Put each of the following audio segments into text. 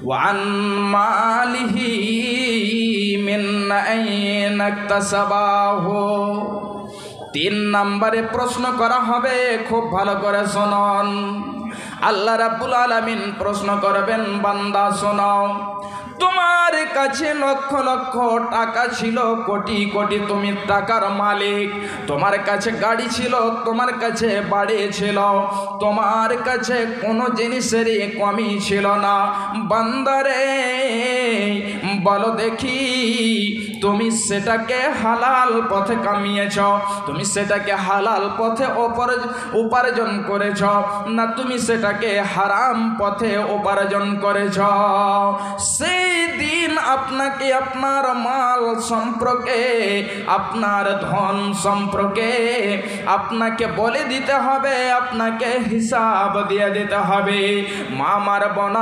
One মালিহি মিন আইনা ইকতাসাবাহু। 3 নম্বরে প্রশ্ন করা হবে, খুব ভালো করে শুনুন। আল্লাহ রাব্বুল আলামিন প্রশ্ন করবেন, বান্দা শোনো, তোমার কাছে লক্ষ লক্ষ টাকা ছিল, কোটি কোটি তুমি টাকার মালিক, তোমার কাছে গাড়ি ছিল, তোমার কাছে বাড়ি ছিল, তোমার কাছে কোনো জিনিসেরই কমি ছিল না। বান্দারে বলো দেখি, তুমি সেটাকে হালাল পথে কামিয়েছ, তুমি সেটাকে হালাল পথে উপার্জন করেছ, না তুমি সেটাকে হারাম পথে উপার্জন করেছ? সেই দিন আপনাকে আপনার মাল সম্পর্কে, আপনার ধন সম্পর্কে আপনাকে বলে দিতে হবে, আপনাকে হিসাব দিয়ে দিতে হবে। মা আমার, বোন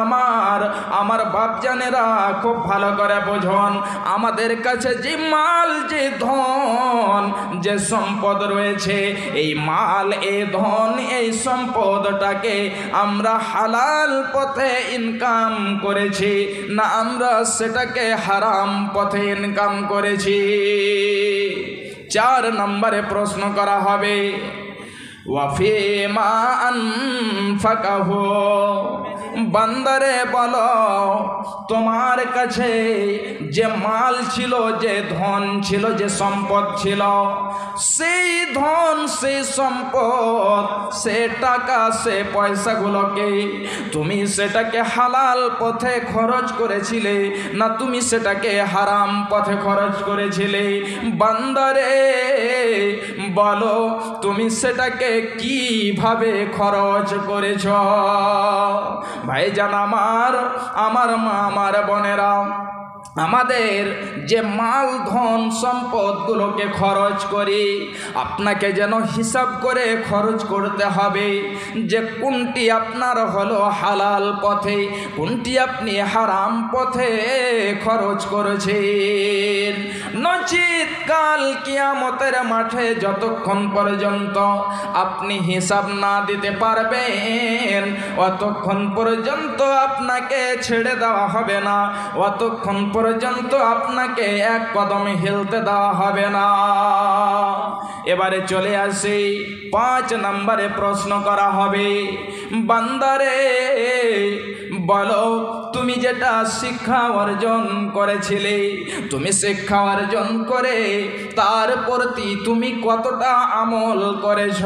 আমার বাপজানেরা, খুব ভালো করে বোঝুন, আমাদের কাছে যে মাল, যে ধন, যে সম্পদ রয়েছে, এই মাল, এই ধন, এই সম্পদটাকে আমরা হালাল পথে ইনকাম করেছি, না আমরা সেটাকে হারাম পথে ইনকাম করেছি? 4 নম্বরে প্রশ্ন করা হবে, ওয়াফিমা আনফাকাহু। বান্দারে বলো, তোমার কাছে যে মাল ছিল, যে ধন ছিল, যে সম্পদ ছিল, সেই ধন, সেই সম্পদ, সে টাকা, সে পয়সাগুলোকে তুমি সেটাকে হালাল পথে খরচ করেছিলে, না তুমি সেটাকে হারাম পথে খরচ করেছিলে? বান্দারে বলো, তুমি সেটাকে কিভাবে খরচ করেছ? ভাইজান আমার মা, আমার বোনেরা, আমাদের যে মাল, ধন, সম্পদগুলোকে খরচ করি, আপনাকে যেন হিসাব করে খরচ করতে হবে যে কোনটি আপনার হলো হালাল পথে, কোনটি আপনি হারাম পথে খরচ করেছেন। নচিত কাল কিয়ামতের মাঠে যতক্ষণ পর্যন্ত আপনি হিসাব না দিতে পারবেন, অতক্ষণ পর্যন্ত আপনাকে ছেড়ে দেওয়া হবে না, অতক্ষণ পর্যন্ত আপনাকে এক কদমে হেলতে দেওয়া হবে না। এবারে চলে আসি 5 নম্বরে প্রশ্ন করা হবে, বান্দারে বলো, তুমি যেটা শিক্ষা অর্জন করেছিলে, তুমি শিক্ষা অর্জন করে তার প্রতি তুমি কতটা আমল করেছ?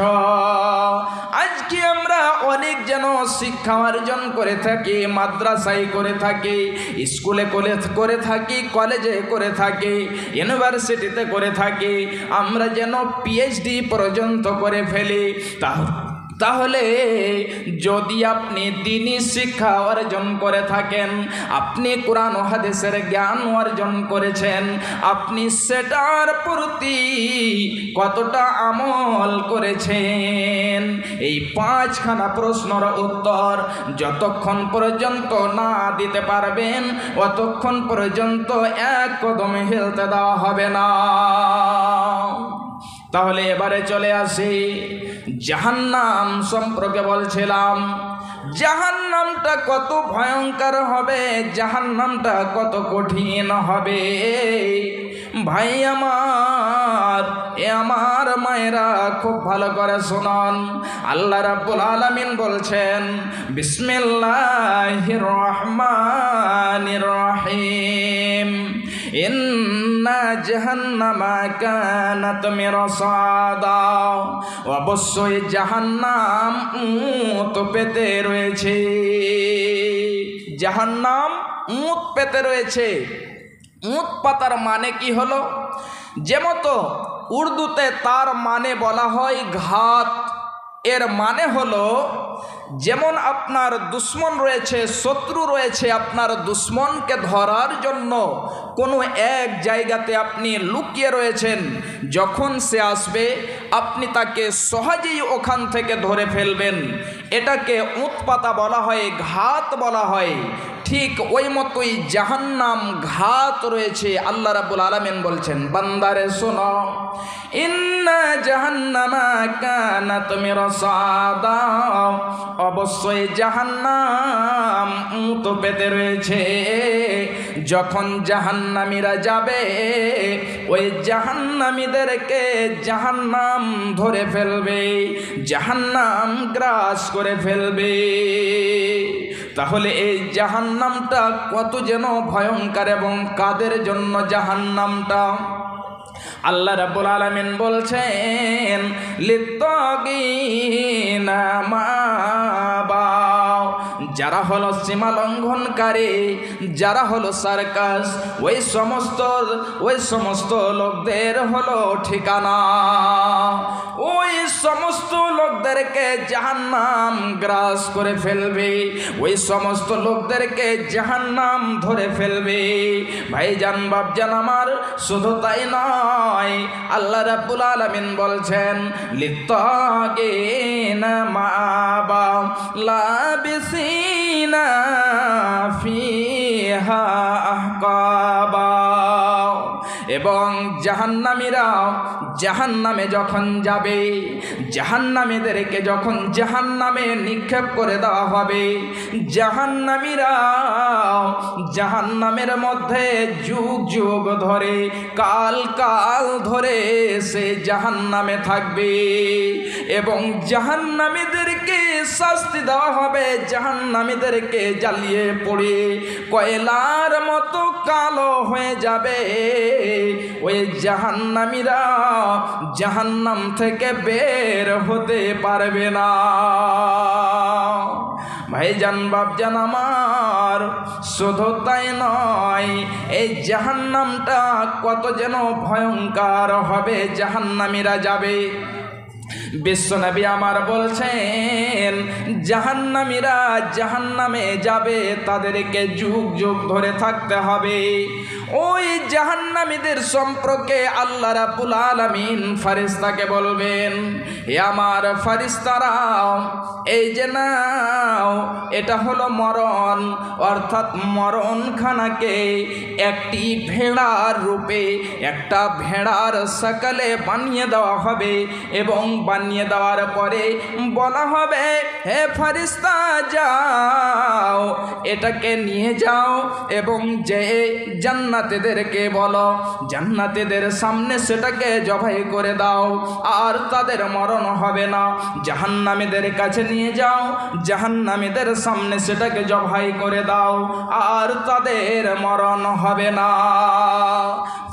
আজকে আমরা অনেক যেন শিক্ষা অর্জন করে থাকি, মাদ্রাসায় করে থাকি, স্কুলে করে থাকি, কলেজে করে থাকি, ইউনিভার্সিটিতে করে থাকি, আমরা যেন পিএইচডি পর্যন্ত করে ফেলি। তাহলে যদি আপনি দ্বীনি শিক্ষা অর্জন করে থাকেন, আপনি কোরআন ও হাদিসের জ্ঞান অর্জন করেছেন, আপনি সেটার প্রতি কতটা আমল করেছেন? এই 5খানা প্রশ্নের উত্তর যতক্ষণ পর্যন্ত না দিতে পারবেন, অতক্ষণ পর্যন্ত এক কদমে হেলতে দেওয়া হবে না। তাহলে এবারে চলে আসি জাহান্নাম সম্পর্কে। বলছিলাম জাহান্নামটা কত ভয়ঙ্কর হবে, জাহান্নামটা কত কঠিন হবে। ভাই আমার মায়েরা, খুব ভালো করে শুনুন। আল্লাহ রাব্বুল আলামিন বলছেন, বিসমিল্লাহির রহমানির রহিম, ইন্না জাহান্নামা কানাত মিরসাদা। অবশ্যই জাহান্নাম উট পেতে রয়েছে, জাহান্নাম উট পেতে রয়েছে। উট পাতার মানে কি হলো? যেমতো উর্দুতে তার মানে বলা হয় ঘাত, এর মানে হলো যেমন আপনার দুশ্মন রয়েছে, শত্রু রয়েছে, আপনার দুশ্মনকে ধরার জন্য কোনো এক জায়গাতে আপনি লুকিয়ে রয়েছেন, যখন সে আসবে আপনি তাকে সহজেই ওখান থেকে ধরে ফেলবেন। এটাকে উৎপাতা বলা হয়, ঘাত বলা হয়। ঠিক ওই মতোই জাহান্নাম ঘাত রয়েছে। আল্লাহ রাব্বুল আলামিন বলছেন, বান্দারে শোনো, ইন্না জাহান্নামা কানাত মিরসাদা, অবশ্যই জাহান্নাম তো পেতে রয়েছে। যখন জাহান্নামীরা যাবে ওই জাহান্নামীদেরকে জাহান্নাম ধরে ফেলবে, জাহান্নাম গ্রাস করে ফেলবে। তাহলে এই জাহান্নামটা কত যেন ভয়ঙ্কর এবং কাদের জন্য জাহান্নামটা? আল্লাহ রাব্বুল আলামিন বলছেন, লিত্তাগিনা মাবা, যারা হলো সীমা লঙ্ঘনকারী, যারা হলো সার্কাস, ওই সমস্ত লোকদের হলো ঠিকানা। ওই সমস্ত লোকদেরকে জাহান্নাম গ্রাস করে ফেলবে, ওই সমস্ত লোকদেরকে জাহান্নাম ধরে ফেলবে। ভাইজান বাপজান আমার, শুধু তাই নয়, আল্লাহ রাব্বুল আলামিন বলছেন, লিত্তাগিনা মাবা লাবিসিনা ফিহা আহকাবা। এবং জাহান্নামীরা জাহান্নামে যখন যাবে, জাহান্নামীদেরকে যখন জাহান্নামে নিক্ষেপ করে দেওয়া হবে, জাহান্নামীরা জাহান্নামের মধ্যে যুগ যুগ ধরে, কাল কাল ধরে সে জাহান্নামে থাকবে। এবং জাহান্নামীদেরকে শাস্তি দেওয়া হবে, জাহান্নামীদেরকে জ্বালিয়ে পড়ে কয়লার মতো কালো হয়ে যাবে। ওই জাহান্নামীরা জাহান্নাম থেকে বের হতে পারবে না। ভাইজান বাপজান আমার, শুধু তাই নয়, এই জাহান্নামটা কত যেন ভয়ঙ্কর হবে, জাহান্নামীরা যাবে। বিশ্বনবী আমার বলছেন, জাহান্নামীরা জাহান্নামে যাবে, তাদেরকে যুগ যুগ ধরে থাকতে হবে। ওই জাহান্নামীদের সম্পর্কে আল্লাহ রাব্বুল আলামিন ফারিস্তাকে বলবেন, হে আমার ফারিস্তারা, এই যে নাও, এটা হলো মরণ, অর্থাৎ মরণখানাকে একটি ভেড়ার রূপে, একটা ভেড়ার সকালে বানিয়ে দেওয়া হবে। এবং বানিয়ে দেওয়ার পরে বলা হবে, হে ফারিস্তা যাও, এটাকে নিয়ে যাও এবং যে জান্নাতীদেরকে বলো, জান্নাতীদের সামনে সেটাকে জবাই করে দাও, আর তাদের মরণ হবে না। জাহান্নামীদের কাছে নিয়ে যাও, জাহান্নামীদের সামনে সেটাকে জবাই করে দাও, আর তাদের মরণ হবে না।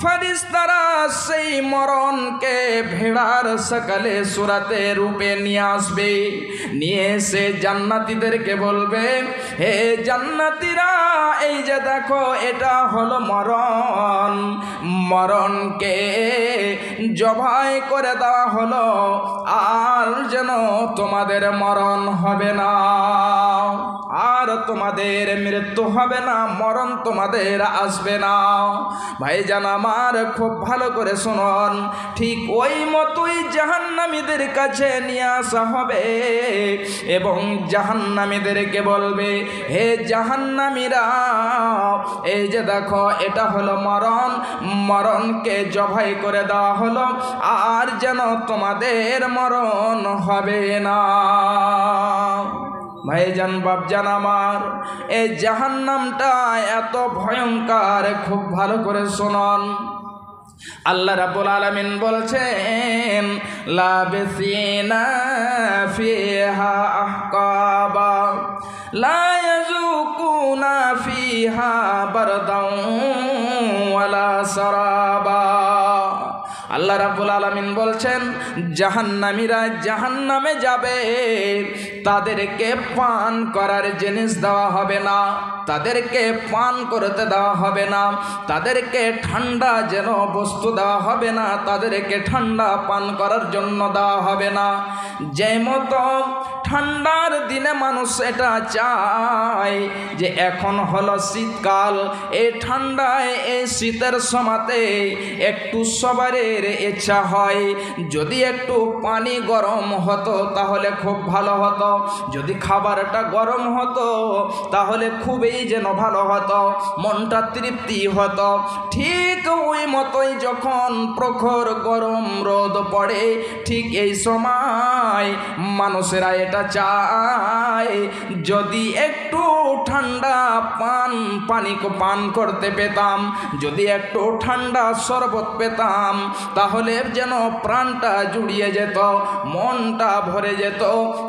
ফারিস্তারা সেই মরণকে ভেড়ার সকালে সুরাতে রূপে নিয়ে আসবে, নিয়ে এসে জান্নাতীদেরকে বলবে, হে জান্নাতীরা, এই যে দেখো, এটা হলো মরণ, মরণকে জবাই করে দেওয়া হলো, আর যেন তোমাদের মরণ হবে না, আর তোমাদের মৃত্যু হবে না, মরণ তোমাদের আসবে না। ভাইজান আমার, খুব ভালো করে শুনুন, ঠিক ওই মতোই জাহান্নামীদের কাছে নিয়ে আসা হবে এবং জাহান্নামীদেরকে বলবে, হে জাহান্নামীরা, এই যে দেখো, এটা হলো মরণ, মরণকে জবাই করে দেওয়া হলো, আর যেন তোমাদের মরণ হবে না। ভাইজান বাপজান আমার, এই জাহান্নামটা এত ভয়ঙ্কর, খুব ভালো করে শুনুন। আল্লাহ রাব্বুল আলামিন বলছেন, লাবিসিনা ফিহা আহকাবা লা ইয়াযুকুনা ফিহা বারদান ওয়ালা সারাবা। আল্লাহ রাব্বুল আলামিন বলছেন, জাহান্নামীরা জাহান্নামে যাবে, তাদেরকে পান করার জিনিস দেওয়া হবে না, তাদেরকে পান করতে দেওয়া হবে না, তাদেরকে ঠান্ডা যেন বস্তু দেওয়া হবে না, তাদেরকে ঠান্ডা পান করার জন্য দেওয়া হবে না। যে মতো ঠান্ডার দিনে মানুষ এটা চায় যে এখন হলো শীতকাল, এই ঠান্ডায় এই শীতের সময়তে একটু সবারের ইচ্ছা হয় যদি একটু পানি গরম হতো তাহলে খুব ভালো হতো, যদি খাবারটা গরম হতো তাহলে খুবই যেন ভালো হতো, মনটা তৃপ্তি হতো। ঠিক ওই মতোই যখন প্রখর গরম রোদ পড়ে ঠিক এই সময় মানুষেরা এটা চায় যদি একটু ঠান্ডা পানি পান করতে পেতাম, যদি একটু ঠান্ডা শরবত পেতাম তাহলে যেন প্রাণটা জুড়িয়ে যেত, মনটা ভরে যেত,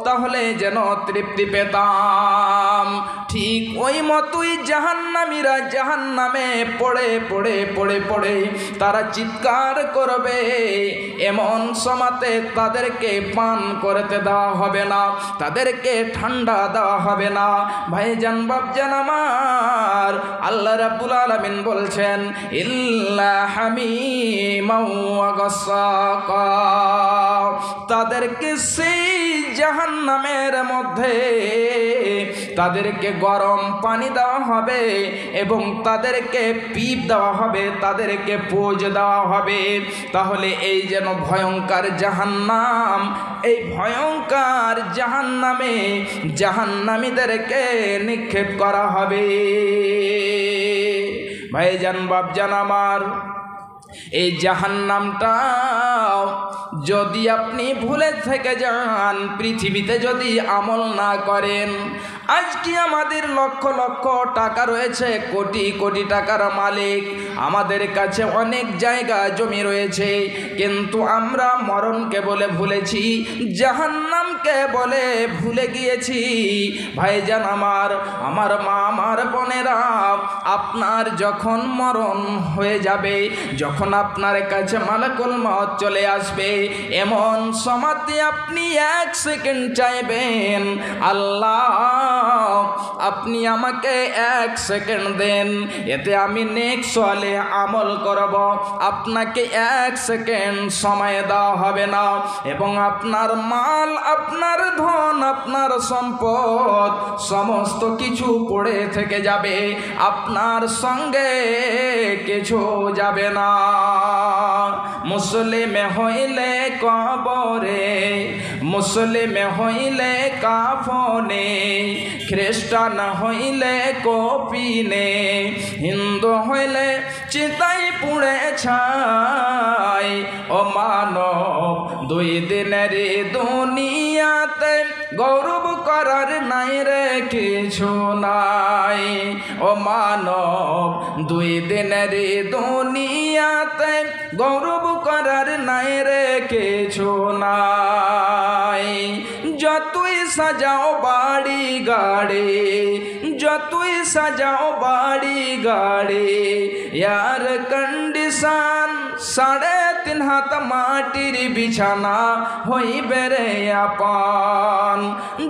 তাহলে যেন তৃপ্তি পেতাম। ঠিক ওই মতোই জাহান্নামীরা জাহান্নামে পড়ে পড়ে পড়ে পড়ে তারা চিৎকার করবে, এমন সময়তে তাদেরকে পান করতে দেওয়া হবে না, তাদেরকে ঠান্ডা দেওয়া হবে না। ভাইজান বাপজান আমার, আল্লাহ রাব্বুল আলামিন বলছেন ইল্লা হামিমান ওয়া গাসসাকা, তাদেরকে সেই জাহান্নামের মধ্যে তাদেরকে গরম পানি দেওয়া হবে এবং তাদেরকে পিপ দেওয়া হবে, তাদেরকে পোজ দেওয়া হবে। তাহলে এই যেন ভয়ঙ্কর জাহান্নাম, এই ভয়ঙ্কর জাহান্নামে জাহান্নামীদেরকে নিক্ষেপ করা হবে। ভাইজান বাপজান আমার, এই জাহান্নামটা যদি আপনি ভুলে থেকে যান, পৃথিবীতে যদি আমল না করেন, আজকে আমাদের লক্ষ লক্ষ টাকা রয়েছে, কোটি কোটি টাকার মালিক, আমাদের কাছে অনেক জায়গা জমি রয়েছে, কিন্তু আমরা মরণকে বলে ভুলেছি, জাহান্নামকে বলে ভুলে গিয়েছি। ভাইজান আমার, আমার মা, আমার বোনেরা, আপনার যখন মরণ হয়ে যাবে, যখন আপনার কাছে মালাকুল মউত চলে আসবে, এমন সময়তে আপনি এক সেকেন্ড চাইবেন, আল্লাহ আপনি আমাকে এক সেকেন্ড দেন, এতে আমি নেক্সট সালে আমল করব। আপনাকে এক সেকেন্ড সময় দেওয়া হবে না এবং আপনার মাল, আপনার ধন, আপনার সম্পদ সমস্ত কিছু পড়ে থেকে যাবে, আপনার সঙ্গে কিছু যাবে না। মুসলিম হইলে কবরে, মুসলিম হইলে কাফনে, খ্রিস্টান হইলে কপিনে, হিন্দু হইলে চিতাই পুড়ে ছাই। ও মানব, দুই দিনের দুনিয়াতে গৌরব করার নাই রে কিছু নাই। ও মানব, দুই দিনের দুনিয়াতে গৌরব করার নাই রে কিছু নাই। যতই সাজাও বাড়ি গাড়ি, যতই সাজাও বাড়ি গাড়ি, এয়ার কন্ডিশন 3.5 হাত মাটির বিছানা হইবে রে আপন।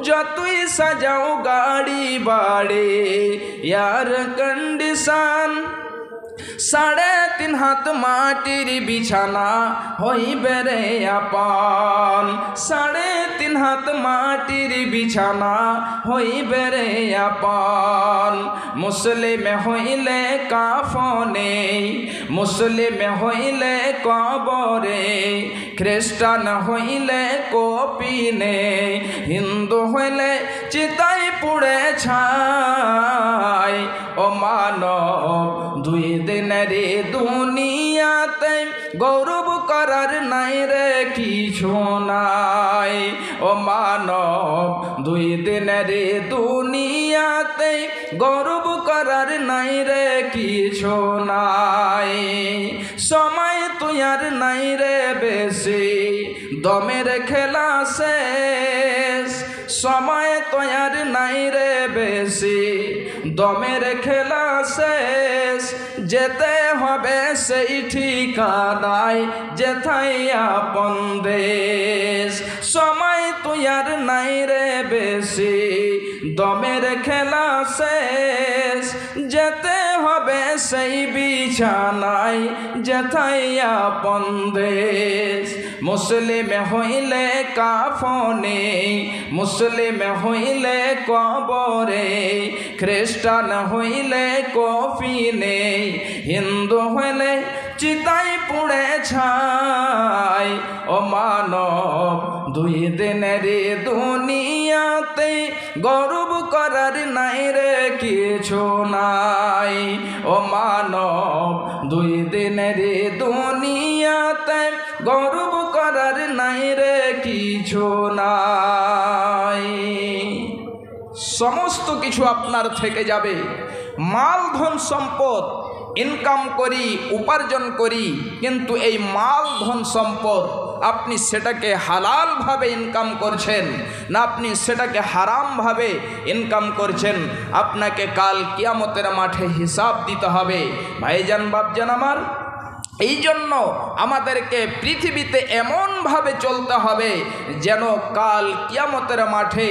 যতই সাজাও গাড়ি বাড়ি, এয়ার কন্ডিশন 3.5 হাত মাটির বিছানা হইবে রে আপন। 3.5 হাত মাটির বিছানা হইবে রে আপন। মুসলিম হইলে কাফনে, মুসলিম হইলে কবরে, খ্রিস্টান হইলে কপিনে, হিন্দু হইলে চিতাই পুড়ে ছাই। ও মানব, দুই দিনের দুনিয়াতে গৌরব করার নাই রে কিছু নাই। ও মানব, দুই দিনের দুনিয়াতে গৌরব করার নাই রে কিছু নাই। সময় তুই আর নাই রে বেশি, দমের খেলা শেষ। সময় তো আর নাই রে বেশি, দমের খেলা শেষ। যেতে হবে সেই ঠিকানায় যেথায় আপন দেশ। সময় তো আর নাই রে বেশি, দমের খেলা শেষ। যেতে হবে সেই বিছানায় যেথায় আপন দেশ। মুসলিম হইলে কাফনে, মুসলিম হইলে কবরে, খ্রিস্টান হইলে কফিনে, হিন্দু হইলে চিতাই পুড়ে ছাই। ও মানব দুই দিনের দুনিয়াতে গর্ব করার নাই রে কিছু নাই। ও মানব দুই দিনের দুনিয়াতে গর্ব করার নাই রে কিছু নাই। সমস্ত কিছু আপনার থেকে যাবে। মাল ধন সম্পদ ইনকাম করি, উপার্জন করি, কিন্তু এই মাল ধন সম্পদ আপনি সেটাকে হালালভাবে ইনকাম করছেন না আপনি সেটাকে হারামভাবে ইনকাম করছেন, আপনাকে কাল কিয়ামতের মাঠে হিসাব দিতে হবে। ভাইজান বাপজান আমার, এই জন্য আমাদেরকে পৃথিবীতে এমনভাবে চলতে হবে যেন কাল কিয়ামতের মাঠে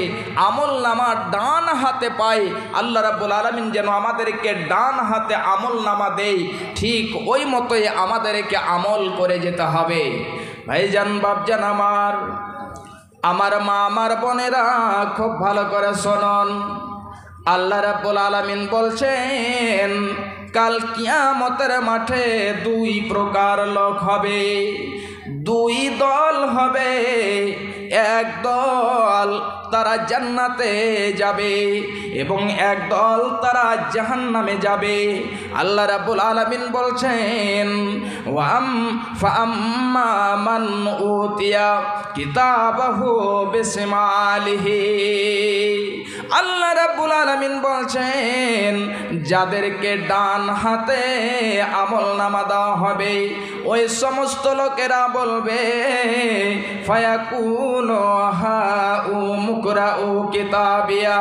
আমল নামা ডান হাতে পাই। আল্লাহ রাব্বুল আলামিন যেন আমাদেরকে ডান হাতে আমল নামা দেয়, ঠিক ওই মতোই আমাদেরকে আমল করে যেতে হবে। ভাইজান বাপজান আমার, আমার মা আমার বোনেরা খুব ভালো করে শুনুন। আল্লাহ রাব্বুল আলামিন বলছেন কাল কিয়ামতের মাঠে দুই প্রকার লোক হবে, দুই দল হবে। এক দল তারা জান্নাতে যাবে এবং এক দল তারা জাহান্নামে যাবে। আল্লাহ রাব্বুল আলামিন বলছেন ফাআম্মা মান উতিয়া কিতাবাহু বিশিমালিহি। আল্লাহ রাব্বুল আলামিন বলছেন যাদেরকে ডান হাতে আমল নামা দেওয়া হবে ওই সমস্ত লোকেরা বলবে ফায়াকুলু হাউমুকরাউ কিতাবিয়া,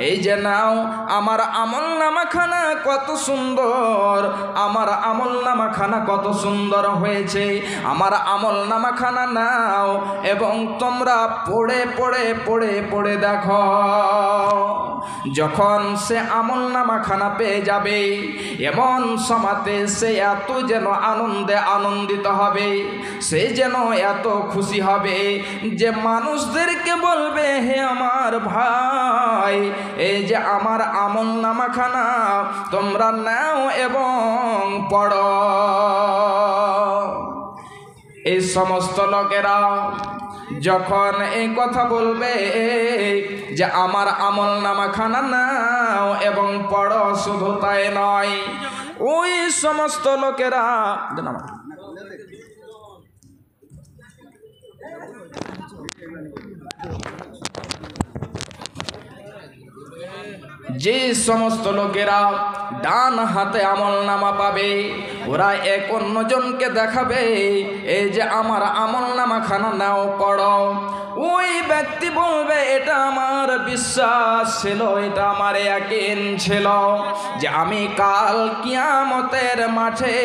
এই যে নাও আমার আমল নামাখানা কত সুন্দর, আমার আমল নামাখানা কত সুন্দর হয়েছে, আমার আমল নামাখানা নাও এবং তোমরা পড়ে পড়ে পড়ে পড়ে দেখো। যখন সে আমল নামাখানা পেয়ে যাবে এমন সমাতে সে এত যেন আনন্দে আনন্দিত হবে, সে যেন এত খুশি হবে যে মানুষদেরকে বলবে হে আমার ভাই, এই যে আমার আমল নামাখানা তোমরা নাও এবং পড়ো। এই সমস্ত লোকেরা যখন এই কথা বলবে যে আমার আমল নামাখানা নাও এবং পড়ো, শুধু তাই নয় ওই সমস্ত লোকেরা যে সমস্ত লোকেরা ডান হাতে আমল নামা পাবে ওরা এক অন্যজনকে দেখাবে এই যে আমার আমল নামাখানা নাও পড়ো। ওই ব্যক্তি বলবে এটা আমার বিশ্বাস ছিল, এটা আমার ইয়াকিন ছিল যে আমি কাল কিয়ামতের মাঠে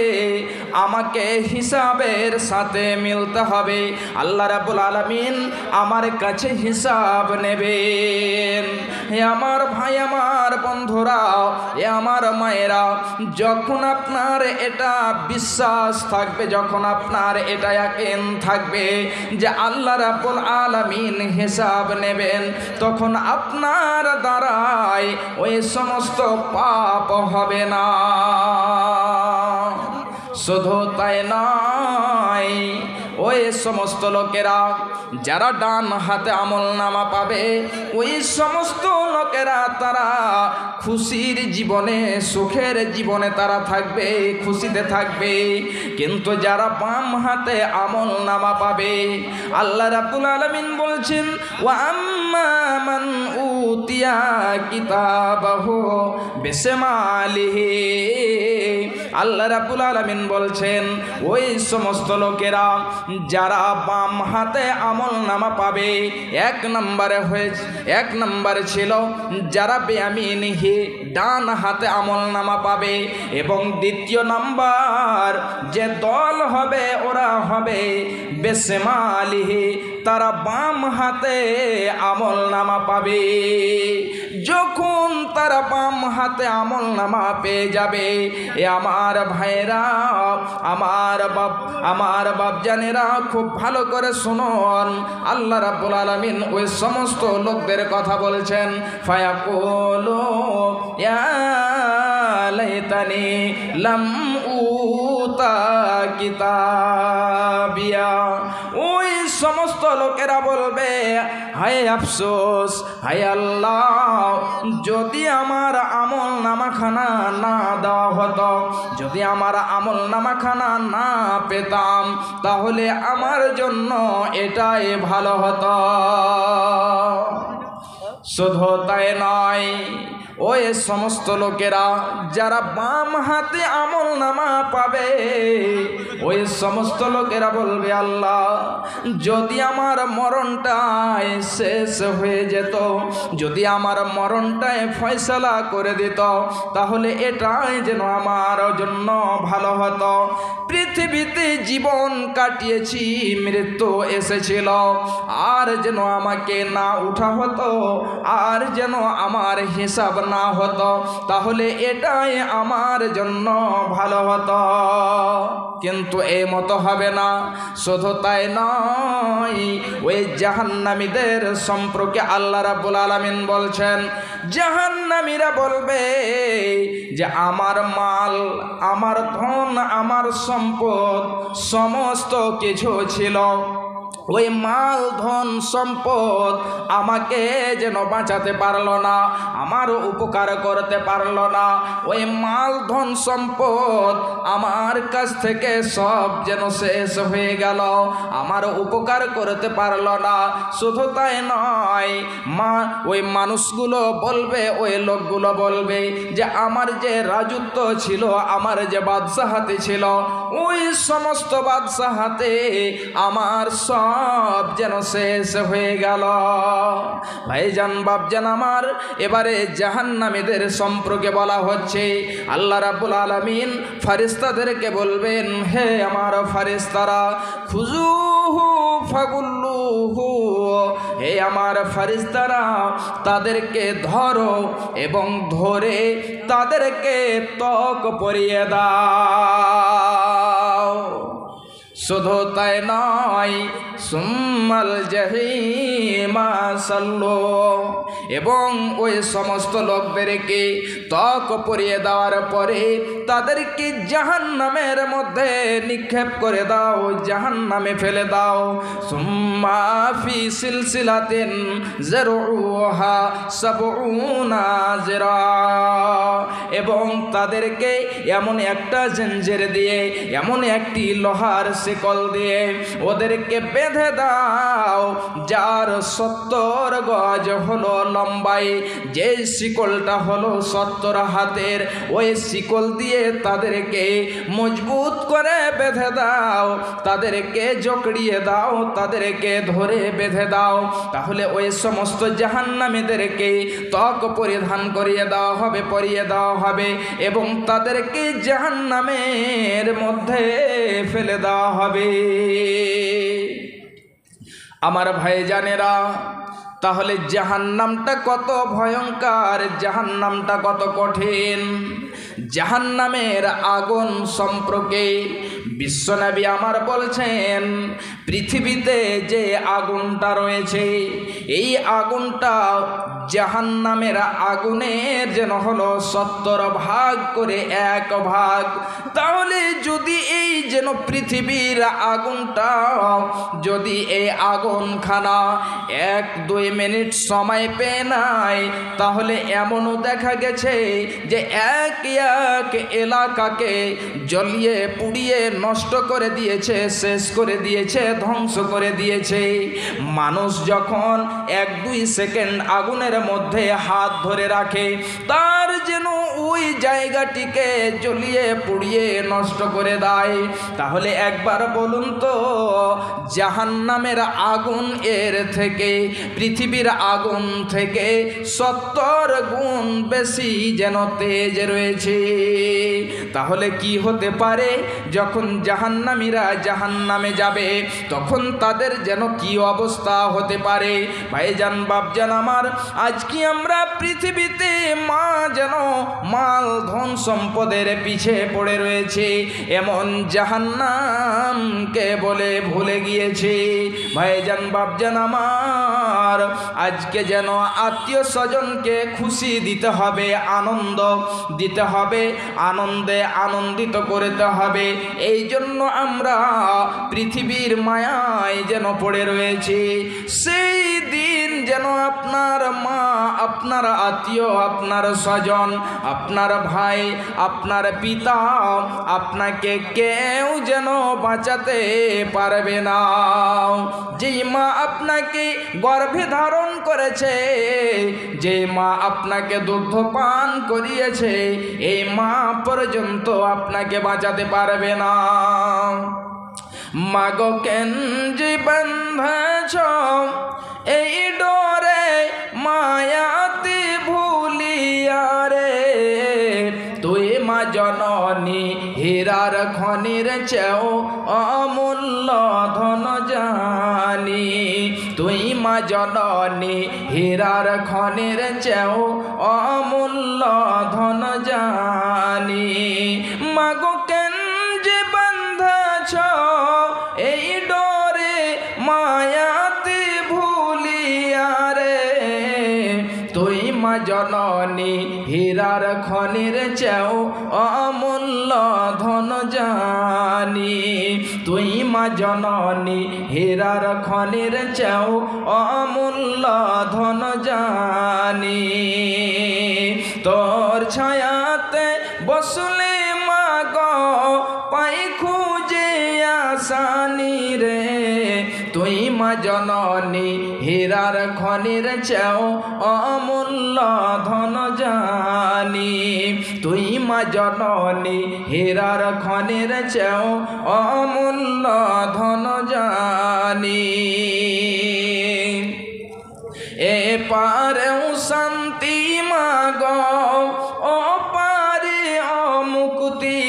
আমাকে হিসাবের সাথে মিলতে হবে, আল্লাহ রাব্বুল আলামিন আমার কাছে হিসাব নেবেন। হে আমার ভাই, আমার বন্ধুরা, এ আমার মায়েরা, যখন আপনার এটা বিশ্বাস থাকবে, যখন আপনার এটা ইয়াকিন থাকবে যে আল্লাহ রাব্বুল আলামিন হিসাব নেবেন, তখন আপনার দ্বারায় ওই সমস্ত পাপ হবে না। শুধু তাই নয়, ওই সমস্ত লোকেরা যারা ডান হাতে আমল নামা পাবে ওই সমস্ত লোকেরা তারা খুশির জীবনে, সুখের জীবনে তারা থাকবে, খুশিতে থাকবে। কিন্তু যারা বাম হাতে আমল নামা পাবে আল্লাহ রাব্বুল আলামিন বলছেন ওয়া আম্মা মান উতিয়া কিতাবাহু বিশিমালিহি। আল্লাহ রাব্বুল আলামিন বলছেন ওই সমস্ত লোকেরা যারা বাম হাতে আমলনামা পাবে, এক নম্বরে ছিল যারা বিয়ামিনিহি ডান হাতে আমলনামা পাবে, এবং দ্বিতীয় নাম্বার যে দল হবে ওরা হবে বেশেমালিহি, তারা বাম হাতে আমলনামা পাবে। যখন তারা বাম হাতে আমলনামা পেয়ে যাবে, এ আমার ভাইরা, আমার বাপজানেরা খুব ভালো করে শুনুন, আল্লাহ রাব্বুল আলামিন ওই সমস্ত লোকদের কথা বলছেন। ফায়াকুলু ইয়া লাইতানি লাম উতা কিতাবিয়া, ওই সমস্ত লোকেরা বলবে হায় আফসোস, হায় আল্লাহ, যদি আমার আমল নামাখানা না দেওয়া হতো, যদি আমার আমল নামাখানা না পেতাম, তাহলে আমার জন্য এটাই ভালো হতো। শুধু তাই নয়, ওই সমস্ত লোকেরা যারা বাম হাতে আমলনামা পাবে, ওই সমস্ত লোকেরা বলবে আল্লাহ, যদি আমার মরণটাই শেষ হয়ে যেত, যদি আমার মরণটাই ফয়সালা করে দিত, তাহলে এটাই যেন আমার জন্য ভালো হতো। পৃথিবীতে জীবন কাটিয়েছি, মৃত্যু এসেছিল, আর যেন আমাকে না উঠা হতো, আর যেন আমার হিসাব না হতো, তাহলে এটাই আমার জন্য ভালো হতো। কিন্তু এই মতো হবে না। শুধু তাই নয়, ওই জাহান্নামীদের সম্পর্কে আল্লাহ রাব্বুল আলামিন বলছেন, জাহান্নামীরা বলবে যে আমার মাল, আমার ধন, আমার সম্পদ সমস্ত কিছু ছিল, ওই মাল ধন সম্পদ আমাকে যেন বাঁচাতে পারলো না, আমারও উপকার করতে পারলো না, ওই মাল ধন সম্পদ আমার কাছ থেকে সব যেন শেষ হয়ে গেল, আমারও উপকার করতে পারলো না। শুধু তাই নয়, ওই মানুষগুলো বলবে, ওই লোকগুলো বলবে যে আমার যে রাজত্ব ছিল, আমার যে বাদশাহাতে ছিল, ওই সমস্ত বাদশাহাতে আমার সব যেন শেষ হয়ে গেল। ভাইজান, বাপজান আমার, এবারে জাহান্নামীদের সম্পর্কে বলা হচ্ছে, আল্লাহ রাব্বুল আলামিন ফারিস্তাদেরকে বলবেন, হে আমার ফারিস্তারা, খুজুহু ফাগুল্লুহু, হে আমার ফারিস্তারা, তাদেরকে ধরো এবং ধরে তাদেরকে ত্বক পরিয়ে দাও। শুধু তাই নয়, সুম্মাল জাহিমা সাল্লু, এবং ওই সমস্ত লোকদেরকে ত্বক পরিয়ে দেওয়ার পরে তাদেরকে জাহান্নামের মধ্যে নিক্ষেপ করে দাও, জাহান্নামে ফেলে দাও। সুম্মা ফি সিলসিলাতিন যারউহা সাবউনা যিরা, এবং তাদেরকে এমন একটা জঞ্জির দিয়ে, এমন একটি লোহার শিকল দিয়ে ওদেরকে বেঁধে দাও, যার 70 গজ হলো লম্বাই, যে শিকলটা হলো 70 হাতের, ওই শিকল দিয়ে তাদেরকে মজবুত করে বেঁধে দাও, তাদেরকে জকড়িয়ে দাও, তাদেরকে ধরে বেঁধে দাও। তাহলে ওই সমস্ত জাহান্নামীদেরকে ত্বক পরিধান করিয়ে দেওয়া হবে, পরিয়ে দেওয়া হবে, এবং তাদেরকে জাহান্নামের মধ্যে ফেলে দেওয়া হবে। আমার ভাইজানেরা, তাহলে জাহান্নামটা কত ভয়ঙ্কর, জাহান্নামটা কত কঠিন। জাহান্নামের আগুন সম্পর্কে বিশ্বনবী আমার বলছেন, পৃথিবীতে যে আগুনটা রয়েছে, এই আগুনটা জাহান্নামের আগুনের যেন হলো 70 ভাগ করে 1 ভাগ। তাহলে যদি এই যেন পৃথিবীর আগুনটা, যদি এই আগুনখানা 1-2 মিনিট সময় পেয়ে নাই, তাহলে এমনও দেখা গেছে যে এক এলাকাকে জ্বলিয়ে পুড়িয়ে নষ্ট করে দিয়েছে, শেষ করে দিয়েছে, ধ্বংস করে দিয়েছে। মানুষ যখন 1-2 সেকেন্ড আগুনের মধ্যে হাত ধরে রাখে, তার যেন ওই ওই জায়গাটিকে জ্বলিয়ে পুড়িয়ে নষ্ট করে দেয়। তাহলে একবার বলুন তো, জাহান্নামের আগুন এর থেকে, পৃথিবীর আগুন থেকে 70 গুণ বেশি যেন তেজ রয়েছে। তাহলে কি হতে পারে, যখন জাহান্নামীরা জাহান্নামে যাবে তখন তাদের যেন কি অবস্থা হতে পারে। ভাইজান বাপজান আমার, আজকে আমরা পৃথিবীতে যেন মাল ধন সম্পদের পিছে পড়ে রয়েছে, এমন জাহান্নামকে বলে ভুলে গিয়েছে। ভাইজান বাপজান আমার, আজকে যেন আত্মীয় স্বজনকে খুশি দিতে হবে, আনন্দ দিতে হবে, আনন্দে আনন্দিত করতে হবে। এই জন্য আমরা পৃথিবীর মায়ায় যেন পড়ে রয়েছে। সেই দিন যেন আপনার মা, আপনার আত্মীয়, আপনার স্বজন, আপনার ভাই, আপনার পিতা, আপনাকে কেউ যেন বাঁচাতে পারবে না। যেই মা আপনাকে গর্ভে ধারণ করেছে, যে মা আপনাকে দুগ্ধ পান করিয়েছে, এই মা পর্যন্ত আপনাকে বাঁচাতে পারবে না। মাগো কেন যে বন্ধছ এই ডোরে মায়াতি ভুলিয়া রে, তুই মা জননী হীরার খনির চেও অমূল্য ধন জানি, তুই মা জননী হীরার খনির চেও অমূল্য ধন জানি। মাগো কেন যে বন্ধছ এই ডোরে মায়াতি ভুলিয়া রে, তুই মা জননী হীরার খনির চেও অমূল্য ধন জানি, তুই মা জননী হীরার খনির চেও অমূল্য ধন জানি। তোর ছায়াতে বসলে মাগো পাই খুঁজে আসানি রে, তুই মা জননী হীরার খনির চেও অমূল্য ধন জানি, তুই মা জননী হীরার খনির চেও অমূল্য ধন জানি। এ পারেও শান্তি মাগো, ও পারে অমুক্তি,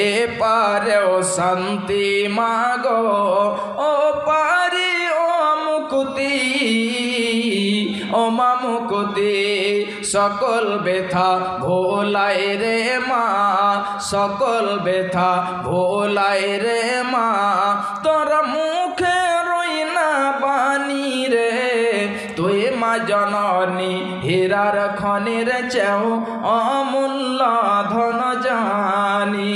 এ পারেও শান্তি মাগো, ও পারে অমুক্তি, ও মা মুক্তি। সকল ব্যথা ভোলাই রে মা, সকল ব্যথা ভোলাই রে মা, তোর মুখে রই না বাণী রে, তুই মা জননী হীরার খনির চেও অমূল্য ধন জানি।